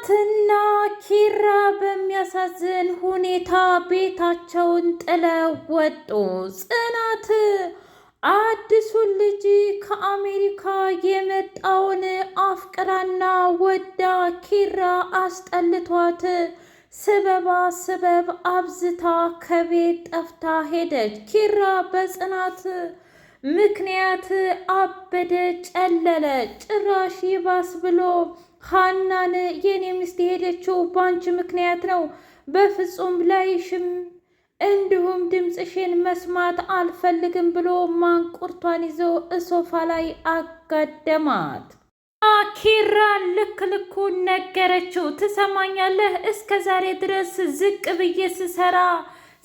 ጽናትና ኪራ በሚያሳዝን ሁኔታ ቤታቸውን ጥለው ወጡ። ጽናት አዲሱን ልጅ ከአሜሪካ የመጣውን አፍቅራና ወዳ ኪራ አስጠልቷት ስበብ አብዝታ ከቤት ጠፍታ ሄደች። ኪራ በጽናት ምክንያት አበደ፣ ጨለለ። ጭራሽ ይባስ ብሎ ሀናን የኔ ሚስት የሄደችው ባንቺ ምክንያት ነው፣ በፍጹም ላይሽም እንዲሁም ድምፅሽን መስማት አልፈልግም ብሎ ማንቁርቷን ይዞ እሶፋ ላይ አጋደማት። ኪራን ልክ ልኩን ነገረችው። ትሰማኛለህ? እስከ ዛሬ ድረስ ዝቅ ብዬ ስሰራ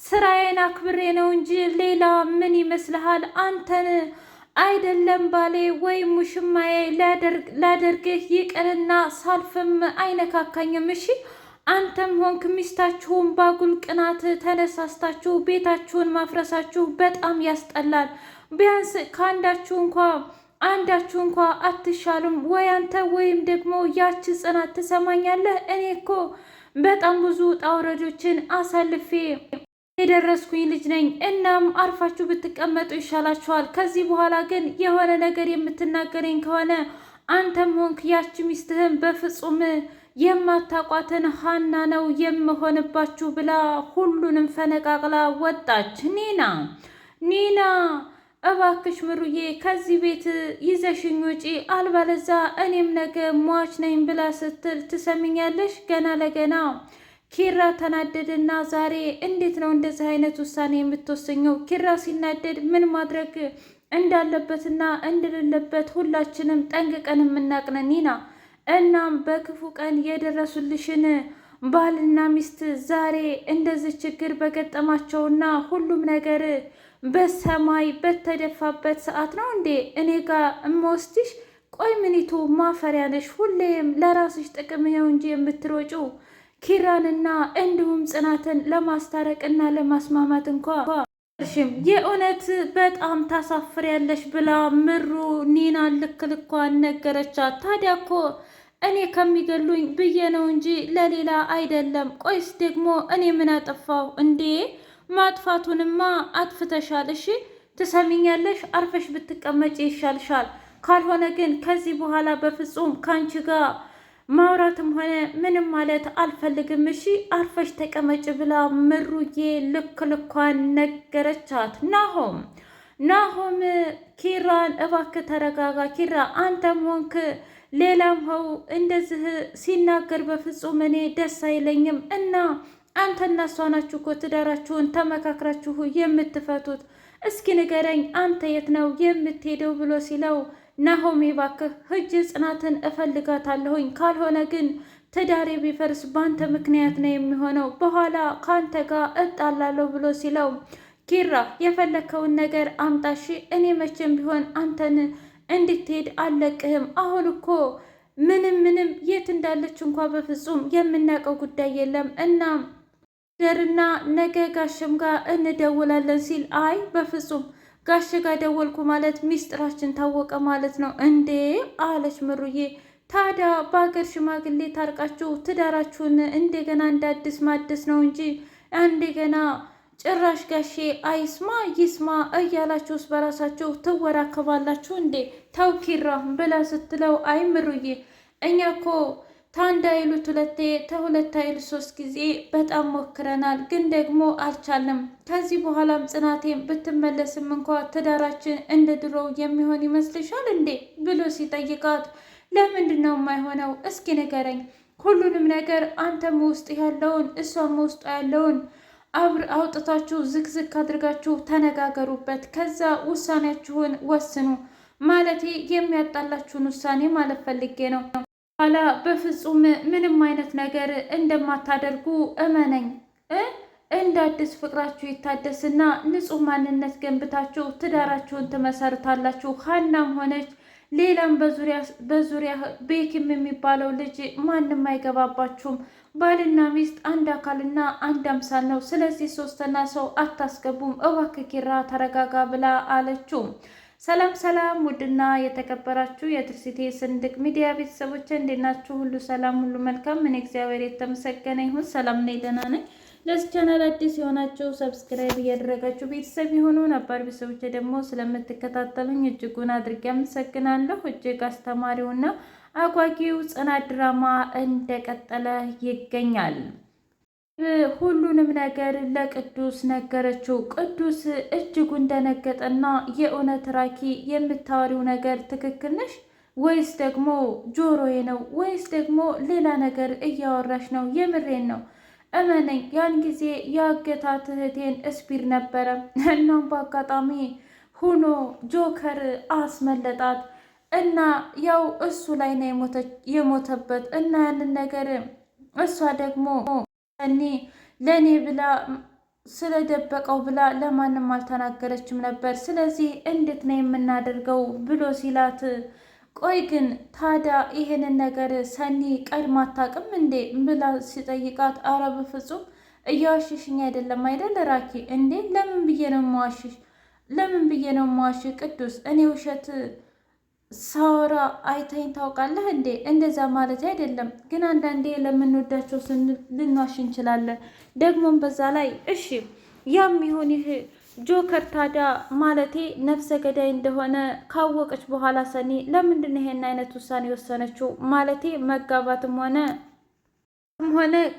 ስራዬን አክብሬ ነው እንጂ ሌላ ምን ይመስልሃል? አንተን አይደለም ባሌ ወይም ሙሽማዬ ላደርግህ ይቅርና ሳልፍም አይነካካኝም። እሺ አንተም ሆንክ ሚስታችሁን ባጉል ቅናት ተነሳስታችሁ ቤታችሁን ማፍረሳችሁ በጣም ያስጠላል። ቢያንስ አንዳችሁ እንኳ አትሻሉም ወይ? አንተ ወይም ደግሞ ያቺ ጽናት። ትሰማኛለህ? እኔ እኮ በጣም ብዙ ውጣ ውረዶችን አሳልፌ የደረስኩኝ ልጅ ነኝ። እናም አርፋችሁ ብትቀመጡ ይሻላችኋል። ከዚህ በኋላ ግን የሆነ ነገር የምትናገረኝ ከሆነ አንተም ሆንክ ያቺ ሚስትህን በፍጹም የማታቋትን ሀና ነው የምሆንባችሁ ብላ ሁሉንም ፈነቃቅላ ወጣች። ኒና እባክሽ ምሩዬ ከዚህ ቤት ይዘሽኝ ውጪ፣ አልባለዛ እኔም ነገ ሟች ነኝ ብላ ስትል ትሰሚኛለሽ? ገና ለገና ኪራ ተናደደና ዛሬ እንዴት ነው እንደዚህ አይነት ውሳኔ የምትወሰኘው? ኪራ ሲናደድ ምን ማድረግ እንዳለበትና እንደሌለበት ሁላችንም ጠንቅቀን የምናቅነን ኒና። እናም በክፉ ቀን የደረሱልሽን ባልና ሚስት ዛሬ እንደዚህ ችግር በገጠማቸውና ሁሉም ነገር በሰማይ በተደፋበት ሰዓት ነው እንዴ እኔ ጋር እምወስድሽ? ቆይ ምኒቱ ማፈሪያ ነሽ? ሁሌም ለራስሽ ጥቅም ነው እንጂ የምትሮጪው ኪራንና እንዲሁም ጽናትን ለማስታረቅና ለማስማማት እንኳ የእውነት በጣም ታሳፍሪያለሽ ብላ ምሩ ኒናን ልክ ልኳን ነገረቻት። ታዲያ እኮ እኔ ከሚገሉኝ ብዬ ነው እንጂ ለሌላ አይደለም። ቆይስ ደግሞ እኔ ምን አጠፋው እንዴ? ማጥፋቱንማ አጥፍተሻል። እሺ ትሰሚኛለሽ? አርፈሽ ብትቀመጭ ይሻልሻል። ካልሆነ ግን ከዚህ በኋላ በፍጹም ከአንቺ ጋር ማውራትም ሆነ ምንም ማለት አልፈልግም። እሺ አርፈሽ ተቀመጭ ብላ ምሩዬ ልክ ልኳን ነገረቻት። ናሆም ኪራን እባክህ ተረጋጋ ኪራ፣ አንተም ሆንክ ሌላም ሆው እንደዚህ ሲናገር በፍጹም እኔ ደስ አይለኝም። እና አንተና እሷ ናችሁ እኮ ትዳራችሁን ተመካክራችሁ የምትፈቱት። እስኪ ንገረኝ አንተ የት ነው የምትሄደው ብሎ ሲለው ናሆሜ እባክህ ሂጅ ጽናትን እፈልጋታለሁኝ፣ ካልሆነ ግን ትዳሬ ቢፈርስ ባንተ ምክንያት ነው የሚሆነው፣ በኋላ ካንተ ጋር እጣላለሁ ብሎ ሲለው ኪራ የፈለከውን ነገር አምጣሽ፣ እኔ መቼም ቢሆን አንተን እንድትሄድ አልለቅህም። አሁን እኮ ምንም የት እንዳለች እንኳ በፍጹም የምናውቀው ጉዳይ የለም እና ደርና ነገ ጋሽም ጋር እንደውላለን ሲል አይ በፍጹም ጋሽ ጋር ደወልኩ ማለት ሚስጥራችን ታወቀ ማለት ነው እንዴ አለች ምሩዬ። ታዲያ በሀገር ሽማግሌ ታርቃችሁ ትዳራችሁን እንደገና እንዳዲስ ማደስ ነው እንጂ እንደገና ጭራሽ ጋሼ አይስማ ይስማ እያላችሁስ በራሳችሁ ትወራከባላችሁ እንዴ? ተው ኪራ ብላ ስትለው አይ ምሩዬ እኛ እኮ ታንድ አይሉት ሁለቴ ተሁለት አይሉ 3 ጊዜ በጣም ሞክረናል፣ ግን ደግሞ አልቻለም። ከዚህ በኋላም ጽናቴም ብትመለስም እንኳ ትዳራችን እንደ ድሮው የሚሆን ይመስልሻል እንዴ ብሎ ሲጠይቃት ለምንድን ነው የማይሆነው? እስኪ ንገረኝ። ሁሉንም ነገር አንተም ውስጥ ያለውን እሷም ውስጥ ያለውን አውጥታችሁ ዝግዝግ አድርጋችሁ ተነጋገሩበት። ከዛ ውሳኔያችሁን ወስኑ። ማለቴ የሚያጣላችሁን ውሳኔ ማለት ፈልጌ ነው። ኋላ በፍጹም ምንም አይነት ነገር እንደማታደርጉ እመነኝ። እንደ አዲስ ፍቅራችሁ ይታደስና ንጹህ ማንነት ገንብታችሁ ትዳራችሁን ትመሰርታላችሁ። ሀናም ሆነች ሌላም በዙሪያ ቤኪም የሚባለው ልጅ ማንም አይገባባችሁም። ባልና ሚስት አንድ አካልና አንድ አምሳል ነው። ስለዚህ ሶስተኛ ሰው አታስገቡም። እባክህ ኪራ ተረጋጋ ብላ አለችው። ሰላም ሰላም! ውድና የተከበራችሁ የትርሲቴ ስንድቅ ሚዲያ ቤተሰቦች እንዴት ናችሁ? ሁሉ ሰላም፣ ሁሉ መልካም። እኔ እግዚአብሔር የተመሰገነ ይሁን ሰላም ነኝ፣ ደህና ነኝ። ለዚህ ቻናል አዲስ የሆናችሁ ሰብስክራይብ እያደረጋችሁ ቤተሰብ የሆኑ ነባር ቤተሰቦች ደግሞ ስለምትከታተሉኝ እጅጉን አድርጌ አመሰግናለሁ። እጅግ አስተማሪውና አጓጊው ጽናት ድራማ እንደቀጠለ ይገኛል። ሁሉንም ነገር ለቅዱስ ነገረችው። ቅዱስ እጅጉን ደነገጠና የእውነት ራኪ የምታወሪው ነገር ትክክል ነሽ ወይስ ደግሞ ጆሮዬ ነው ወይስ ደግሞ ሌላ ነገር እያወራሽ ነው? የምሬን ነው እመነኝ። ያን ጊዜ ያገታት እህቴን እስፒር ነበረ። እናም በአጋጣሚ ሁኖ ጆከር አስመለጣት እና ያው እሱ ላይ ነው የሞተበት እና ያንን ነገር እሷ ደግሞ እኔ ለእኔ ብላ ስለደበቀው ብላ ለማንም አልተናገረችም ነበር። ስለዚህ እንዴት ነው የምናደርገው ብሎ ሲላት፣ ቆይ ግን ታዲያ ይሄንን ነገር ሰኒ ቀድማ አታውቅም እንዴ ብላ ሲጠይቃት፣ አረ በፍጹም እየዋሽሽኝ አይደለም አይደል ራኪ? እንዴ ለምን ብዬ ነው የማዋሽሽ? ለምን ብዬ ነው የማዋሽሽ? ቅዱስ እኔ ውሸት ሳወራ አይተኝ ታውቃለህ እንዴ? እንደዛ ማለት አይደለም፣ ግን አንዳንዴ ለምንወዳቸው ስንል ልንዋሽ እንችላለን። ደግሞም በዛ ላይ እሺ ያም ይሁን ይህ ጆከር ታዲያ ማለቴ ነፍሰ ገዳይ እንደሆነ ካወቀች በኋላ ሰኒ ለምንድን ይሄን አይነት ውሳኔ የወሰነችው? ማለቴ መጋባትም ሆነ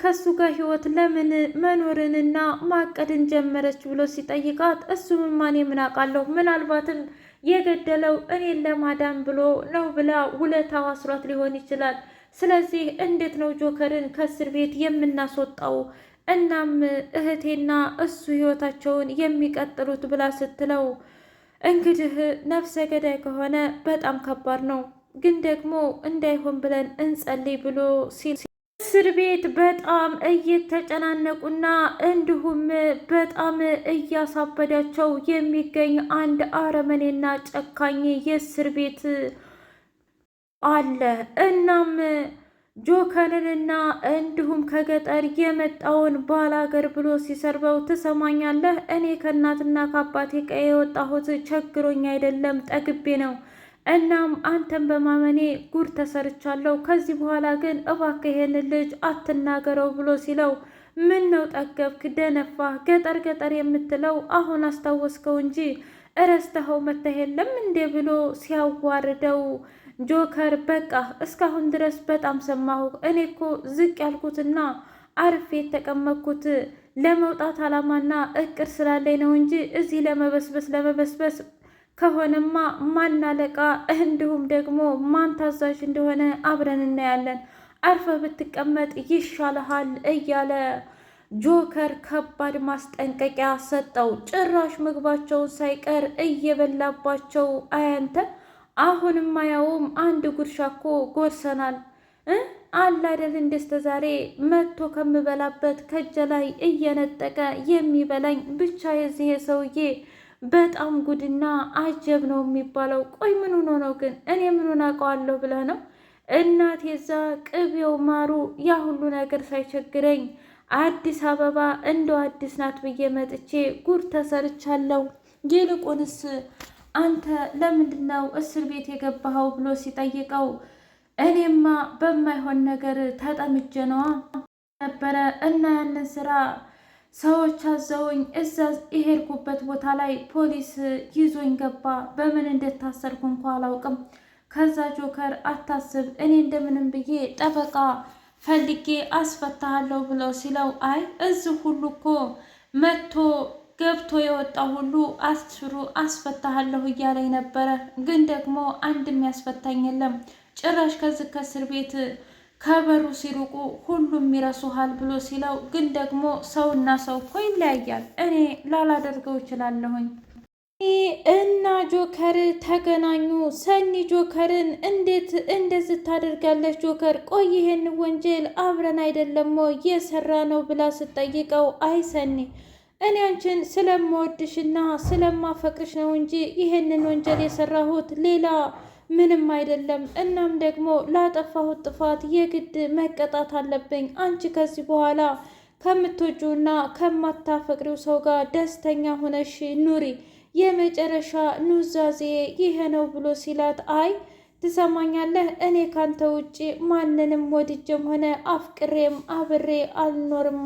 ከሱ ጋር ህይወት ለምን መኖርንና ማቀድን ጀመረች ብሎ ሲጠይቃት፣ እሱም ማን ምን አውቃለሁ ምናልባትም የገደለው እኔን ለማዳን ብሎ ነው ብላ ውለታው አስሯት ሊሆን ይችላል። ስለዚህ እንዴት ነው ጆከርን ከእስር ቤት የምናስወጣው? እናም እህቴና እሱ ህይወታቸውን የሚቀጥሉት ብላ ስትለው፣ እንግዲህ ነፍሰ ገዳይ ከሆነ በጣም ከባድ ነው፣ ግን ደግሞ እንዳይሆን ብለን እንጸልይ ብሎ ሲል እስር ቤት በጣም እየተጨናነቁና እንዲሁም በጣም እያሳበዳቸው የሚገኝ አንድ አረመኔና ጨካኝ የእስር ቤት አለ። እናም ጆከርንና እንዲሁም ከገጠር የመጣውን ባላገር ብሎ ሲሰርበው፣ ትሰማኛለህ? እኔ ከእናትና ከአባቴ ቀዬ የወጣሁት ቸግሮኝ አይደለም ጠግቤ ነው። እናም አንተን በማመኔ ጉድ ተሰርቻለሁ። ከዚህ በኋላ ግን እባክህ ይሄንን ልጅ አትናገረው ብሎ ሲለው፣ ምን ነው ጠገብክ? ደነፋህ? ገጠር ገጠር የምትለው አሁን አስታወስከው እንጂ እረስተኸው መተህ የለም እንዴ ብሎ ሲያዋርደው፣ ጆከር በቃ እስካሁን ድረስ በጣም ሰማሁ። እኔ እኮ ዝቅ ያልኩትና አርፌ የተቀመጥኩት ለመውጣት አላማና እቅድ ስላለኝ ነው እንጂ እዚህ ለመበስበስ ከሆነማ ማን አለቃ እንዲሁም ደግሞ ማን ታዛዥ እንደሆነ አብረን እናያለን። አርፈ ብትቀመጥ ይሻልሃል እያለ ጆከር ከባድ ማስጠንቀቂያ ሰጠው። ጭራሽ ምግባቸውን ሳይቀር እየበላባቸው፣ አያንተ አሁንም አያውም አንድ ጉርሻ እኮ ጎርሰናል አለ አይደል እንደስተ ዛሬ መጥቶ ከምበላበት ከእጄ ላይ እየነጠቀ የሚበላኝ። ብቻ የዚህ ሰውዬ በጣም ጉድና አጀብ ነው የሚባለው። ቆይ ምን ሆኖ ነው ግን? እኔ ምኑን አውቀዋለሁ ብለህ ነው? እናቴ እዛ ቅቤው ማሩ ያ ሁሉ ነገር ሳይቸግረኝ አዲስ አበባ እንደው አዲስ ናት ብዬ መጥቼ ጉድ ተሰርቻለሁ። ይልቁንስ አንተ ለምንድን ነው እስር ቤት የገባኸው ብሎ ሲጠይቀው፣ እኔማ በማይሆን ነገር ተጠምጄ ነዋ ነበረ እና ያንን ስራ ሰዎች አዘውኝ እዛ የሄድኩበት ቦታ ላይ ፖሊስ ይዞኝ ገባ። በምን እንደታሰርኩ እንኳ አላውቅም። ከዛ ጆከር አታስብ፣ እኔ እንደምንም ብዬ ጠበቃ ፈልጌ አስፈታሃለሁ ብለው ሲለው፣ አይ እዚህ ሁሉ እኮ መጥቶ ገብቶ የወጣ ሁሉ አስሩ አስፈታሃለሁ እያለኝ ነበረ። ግን ደግሞ አንድም ያስፈታኝ የለም። ጭራሽ ከዚህ ከእስር ቤት ከበሩ ሲሩቁ ሁሉም ይረሱሃል ብሎ ሲለው፣ ግን ደግሞ ሰውና ሰው እኮ ይለያያል። እኔ ላላደርገው እችላለሁኝ። እና ጆከር ተገናኙ። ሰኒ ጆከርን እንዴት እንደዚህ ታደርጋለች? ጆከር ቆይ ይሄን ወንጀል አብረን አይደለም የሰራ ነው ብላ ስትጠይቀው፣ አይ ሰኒ እኔ አንቺን ስለምወድሽና ስለማፈቅርሽ ነው እንጂ ይሄንን ወንጀል የሰራሁት ሌላ ምንም አይደለም። እናም ደግሞ ላጠፋሁት ጥፋት የግድ መቀጣት አለብኝ። አንቺ ከዚህ በኋላ ከምትወጂውና ከማታፈቅሪው ሰው ጋር ደስተኛ ሆነሽ ኑሪ። የመጨረሻ ኑዛዜ ይሄ ነው ብሎ ሲላት፣ አይ ትሰማኛለህ፣ እኔ ካንተ ውጪ ማንንም ወድጄም ሆነ አፍቅሬም አብሬ አልኖርም